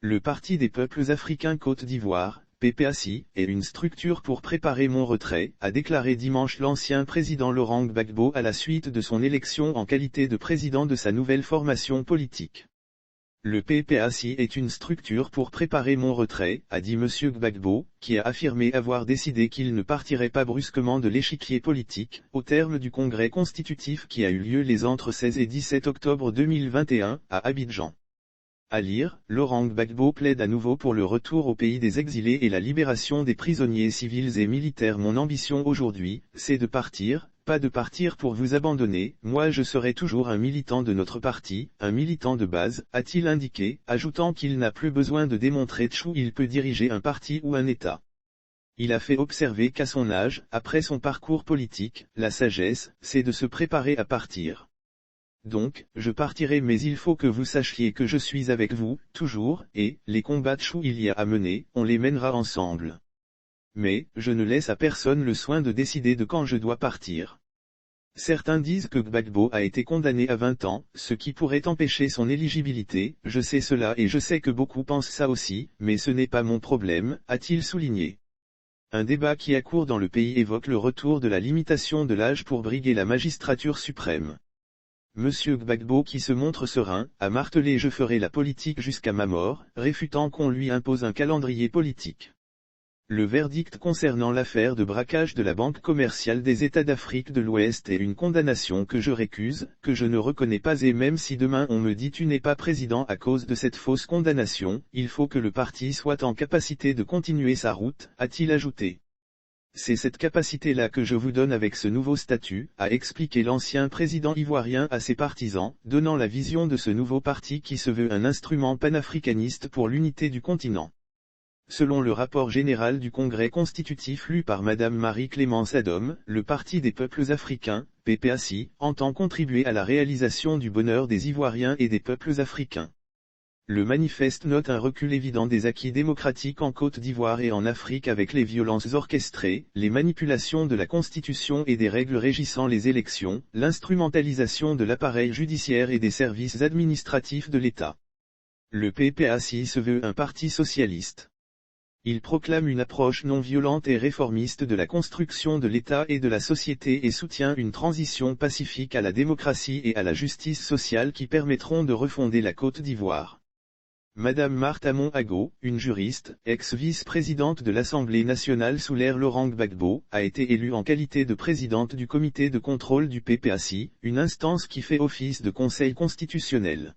Le Parti des peuples africains Côte d'Ivoire, PPACI, est une structure pour préparer mon retrait, a déclaré dimanche l'ancien président Laurent Gbagbo à la suite de son élection en qualité de président de sa nouvelle formation politique. Le PPACI est une structure pour préparer mon retrait, a dit M. Gbagbo, qui a affirmé avoir décidé qu'il ne partirait pas brusquement de l'échiquier politique, au terme du congrès constitutif qui a eu lieu les entre 16 et 17 octobre 2021, à Abidjan. À lire, Laurent Gbagbo plaide à nouveau pour le retour au pays des exilés et la libération des prisonniers civils et militaires. Mon ambition aujourd'hui, c'est de partir, pas de partir pour vous abandonner, moi je serai toujours un militant de notre parti, un militant de base, a-t-il indiqué, ajoutant qu'il n'a plus besoin de démontrer où il peut diriger un parti ou un État. Il a fait observer qu'à son âge, après son parcours politique, la sagesse, c'est de se préparer à partir. Donc, je partirai mais il faut que vous sachiez que je suis avec vous, toujours, et, les combats où il y a à mener, on les mènera ensemble. Mais, je ne laisse à personne le soin de décider de quand je dois partir. Certains disent que Gbagbo a été condamné à 20 ans, ce qui pourrait empêcher son éligibilité, je sais cela et je sais que beaucoup pensent ça aussi, mais ce n'est pas mon problème, a-t-il souligné. Un débat qui a cours dans le pays évoque le retour de la limitation de l'âge pour briguer la magistrature suprême. Monsieur Gbagbo qui se montre serein, a martelé « Je ferai la politique jusqu'à ma mort », réfutant qu'on lui impose un calendrier politique. Le verdict concernant l'affaire de braquage de la Banque commerciale des États d'Afrique de l'Ouest est une condamnation que je récuse, que je ne reconnais pas et même si demain on me dit tu n'es pas président à cause de cette fausse condamnation, il faut que le parti soit en capacité de continuer sa route, a-t-il ajouté. C'est cette capacité-là que je vous donne avec ce nouveau statut, a expliqué l'ancien président ivoirien à ses partisans, donnant la vision de ce nouveau parti qui se veut un instrument panafricaniste pour l'unité du continent. Selon le rapport général du Congrès constitutif lu par Madame Marie-Clémence Adom, le Parti des peuples africains, PPACI, entend contribuer à la réalisation du bonheur des Ivoiriens et des peuples africains. Le manifeste note un recul évident des acquis démocratiques en Côte d'Ivoire et en Afrique avec les violences orchestrées, les manipulations de la Constitution et des règles régissant les élections, l'instrumentalisation de l'appareil judiciaire et des services administratifs de l'État. Le PPACI se veut un parti socialiste. Il proclame une approche non violente et réformiste de la construction de l'État et de la société et soutient une transition pacifique à la démocratie et à la justice sociale qui permettront de refonder la Côte d'Ivoire. Madame Martha Monhago, une juriste, ex-vice-présidente de l'Assemblée nationale sous l'ère Laurent Gbagbo, a été élue en qualité de présidente du comité de contrôle du PPACI, une instance qui fait office de conseil constitutionnel.